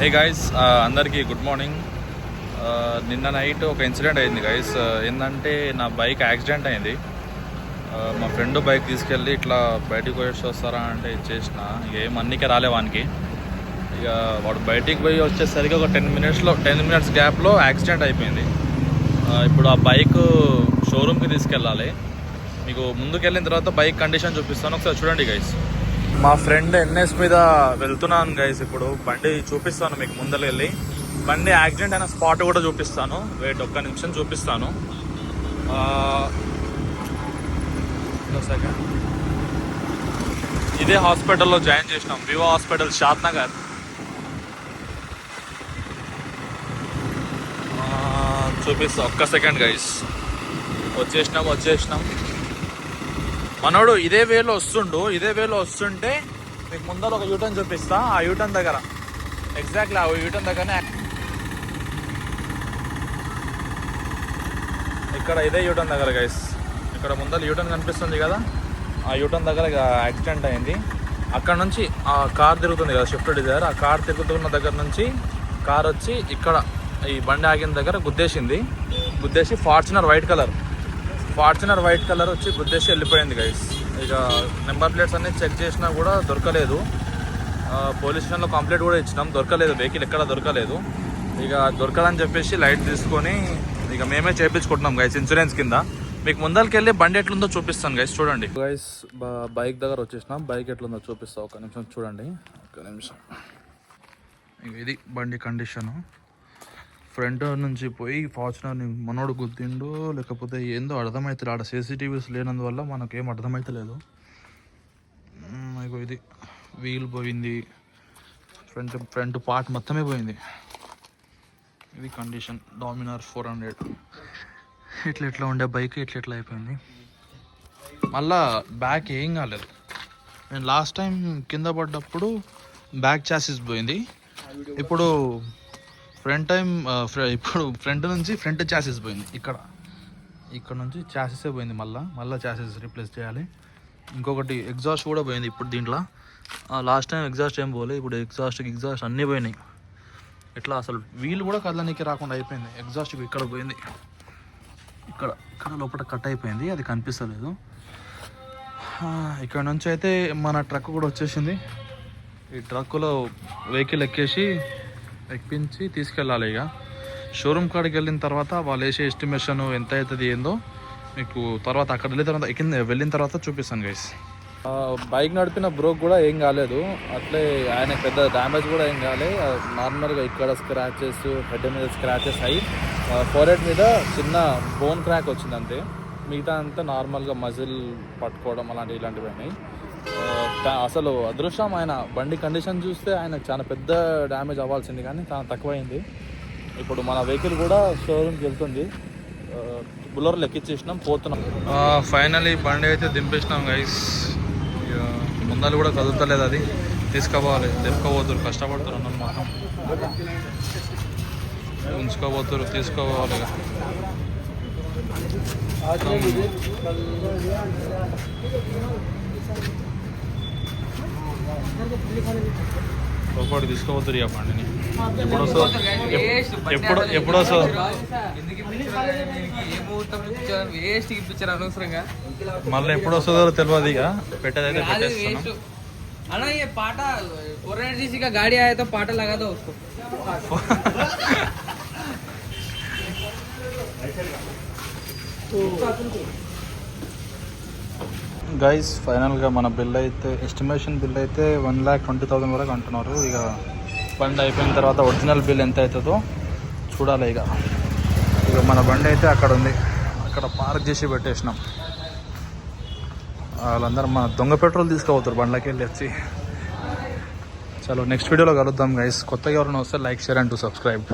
Hey guys, అందరికీ good morning. నిన్న night ఒక ఇన్సిడెంట్ అయింది గైస్. ఏంటంటే నా బైక్ యాక్సిడెంట్ అయింది. మా ఫ్రెండ్ బైక్ తీసుకెళ్ళి ఇట్లా బయటికి పోయేసి వస్తారా అంటే ఇచ్చేసిన. ఇక ఏం అన్నికే రాలే వానికి. ఇక వాడు బయటికి పోయి వచ్చేసరికి ఒక 10 మినిట్స్ గ్యాప్లో యాక్సిడెంట్ అయిపోయింది. ఇప్పుడు ఆ బైక్ షోరూమ్కి తీసుకెళ్ళాలి. మీకు ముందుకు వెళ్ళిన తర్వాత బైక్ కండిషన్ చూపిస్తాను, ఒకసారి చూడండి గైస్. మా ఫ్రెండ్ ఎన్ఎస్ మీద వెళ్తున్నాను గైస్. ఇప్పుడు బండి చూపిస్తాను మీకు ముందర వెళ్ళి. బండి యాక్సిడెంట్ అయిన స్పాట్ కూడా చూపిస్తాను. వెయిట్, ఒక్క నిమిషం చూపిస్తాను. సెకండ్. ఇదే హాస్పిటల్లో జాయిన్ చేసినాం, వివో హాస్పిటల్, షాద్ నగర్. చూపిస్తా, ఒక్క సెకండ్ గైస్. వచ్చేసినాం. మనోడు ఇదే వేలో వస్తుంటే మీకు ముందర ఒక యూటర్న్ చూపిస్తా. ఆ యూటర్న్ దగ్గర ఎగ్జాక్ట్లీ ఆ యూటర్న్ దగ్గరనే ఇక్కడ ఇదే యూటర్న్ దగ్గర గైస్. ఇక్కడ ముందర యూటర్న్ కనిపిస్తుంది కదా, ఆ యూటర్న్ దగ్గర యాక్సిడెంట్ అయింది. అక్కడ నుంచి ఆ కార్ తిరుగుతుంది కదా, స్విఫ్ట్ డిజైర్. ఆ కార్ తిరుగుతున్న దగ్గర నుంచి కార్ వచ్చి ఇక్కడ ఈ బండి ఆగిన దగ్గర గుద్దేసి ఫార్చునర్ వైట్ కలర్ వచ్చి గుద్దేసి వెళ్ళిపోయింది గైస్. ఇక నెంబర్ ప్లేట్స్ అన్నీ చెక్ చేసినా కూడా దొరకలేదు. పోలీస్ స్టేషన్లో కంప్లైంట్ కూడా ఇచ్చినాం, దొరకలేదు. వెహికల్ ఎక్కడ దొరకలేదు. ఇక దొరకదని చెప్పేసి లైట్ తీసుకొని ఇక మేమే చేయించుకుంటున్నాం గైస్, ఇన్సూరెన్స్ కింద. మీకు ముందరికి వెళ్ళి బండి ఎట్లుందో చూపిస్తాను గైస్, చూడండి గైస్. బైక్ దగ్గర వచ్చేసినాం, బైక్ ఎట్లుందో చూపిస్తా. ఒక నిమిషం చూడండి, ఇది బండి కండిషను. ఫ్రంట్ నుంచి పోయి ఫార్చునర్ని మనోడు గుద్దిండు, లేకపోతే ఏందో అర్థమవుతుంది. ఆడ CCTVs లేనందువల్ల మనకేం అర్థమవుతలేదు. ఇది వీల్ పోయింది, ఫ్రంట్ పార్ట్ మొత్తమే పోయింది. ఇది కండిషన్. డామినార్ 400 ఇట్లా ఉండే బైక్ ఇట్లా అయిపోయింది. మళ్ళా బ్యాక్ ఏం కాలేదు. నేను లాస్ట్ టైం కింద పడ్డప్పుడు బ్యాక్ చాసిస్ పోయింది. ఇప్పుడు ఫ్రంట్ నుంచి ఫ్రంట్ చాసిస్ పోయింది. ఇక్కడ నుంచి చాసిసే పోయింది. మళ్ళీ చాసిస్ రీప్లేస్ చేయాలి. ఇంకొకటి ఎగ్జాస్ట్ కూడా పోయింది ఇప్పుడు దీంట్లో. లాస్ట్ టైం ఎగ్జాస్ట్ ఏం పోలే, ఇప్పుడు ఎగ్జాస్ట్ అన్నీ పోయినాయి. ఇట్లా అసలు వీల్ కూడా కదలనీకి రాకుండా అయిపోయింది. ఎగ్జాస్ట్ ఇక్కడ పోయింది, ఇక్కడ లోపల కట్ అయిపోయింది, అది కనిపిస్తలేదు. ఇక్కడ నుంచి అయితే మన ట్రక్ కూడా వచ్చేసింది. ఈ ట్రక్కులో వెహికల్ ఎక్కించి తీసుకెళ్ళాలి. ఇక షోరూమ్ కాడికి వెళ్ళిన తర్వాత వాళ్ళు వేసే ఎస్టిమేషన్ ఎంత అవుతుంది ఏందో మీకు తర్వాత అక్కడ వెళ్ళిన తర్వాత చూపిస్తాను గైస్. బైక్ నడిపిన బ్రోక్ కూడా ఏం కాలేదు, అట్లే ఆయన పెద్ద డ్యామేజ్ కూడా ఏం కాలేదు. నార్మల్గా ఇక్కడ స్క్రాచెస్, హెడ్ మీద స్క్రాచెస్ అయ్యి ఫోర్హెడ్ మీద చిన్న బోన్ క్రాక్ వచ్చింది అంతే. మిగతా అంతా నార్మల్గా మజిల్ పట్టుకోవడం ఇలాంటివి అయినాయి. అసలు అదృష్టం, ఆయన బండి కండిషన్ చూస్తే ఆయనకు చాలా పెద్ద డ్యామేజ్ అవ్వాల్సింది, కానీ చాలా తక్కువైంది. ఇప్పుడు మన వెహికల్ కూడా షోరూమ్కి వెళ్తుంది. బుల్లర్లు ఎక్కించేసినాం, పోతున్నాం. ఫైనల్లీ బండి అయితే దింపేసినాం గైస్. ముందలు కూడా కదులుతలేదు, అది దింపుకోబోతురు, కష్టపడుతున్నారు అన్నమాట. ఉంచుకోబోతురు, తీసుకోవాలి. ఒకటి తీసుకోవద్దు ఇక బండిని. ఎప్పుడు వస్తుంది మళ్ళీ ఎప్పుడు వస్తుందో తెలియదు. ఇక పెట్టేదైతే పెట్టేస్తాను. अना ये पाटा 400cc का गाड़ी आया तो पाटा लगा दो उसको. గైస్, ఫైనల్గా మన బిల్ అయితే ఎస్టిమేషన్ బిల్ అయితే 1,20,000 వరకు అంటున్నారు. ఇక బండి అయిపోయిన తర్వాత ఒరిజినల్ బిల్ ఎంత అవుతుందో చూడాలి. ఇక మన బండి అయితే అక్కడ ఉంది, అక్కడ పార్క్ చేసి పెట్టేసినాం. వాళ్ళందరూ మన దొంగ పెట్రోల్ తీసుకుపోతారు బండ్లకి వెళ్ళి వచ్చి. చలో నెక్స్ట్ వీడియోలో కలుద్దాం గైస్. కొత్తగా ఎవరైనా వస్తే లైక్, షేర్ అండ్ సబ్స్క్రైబ్.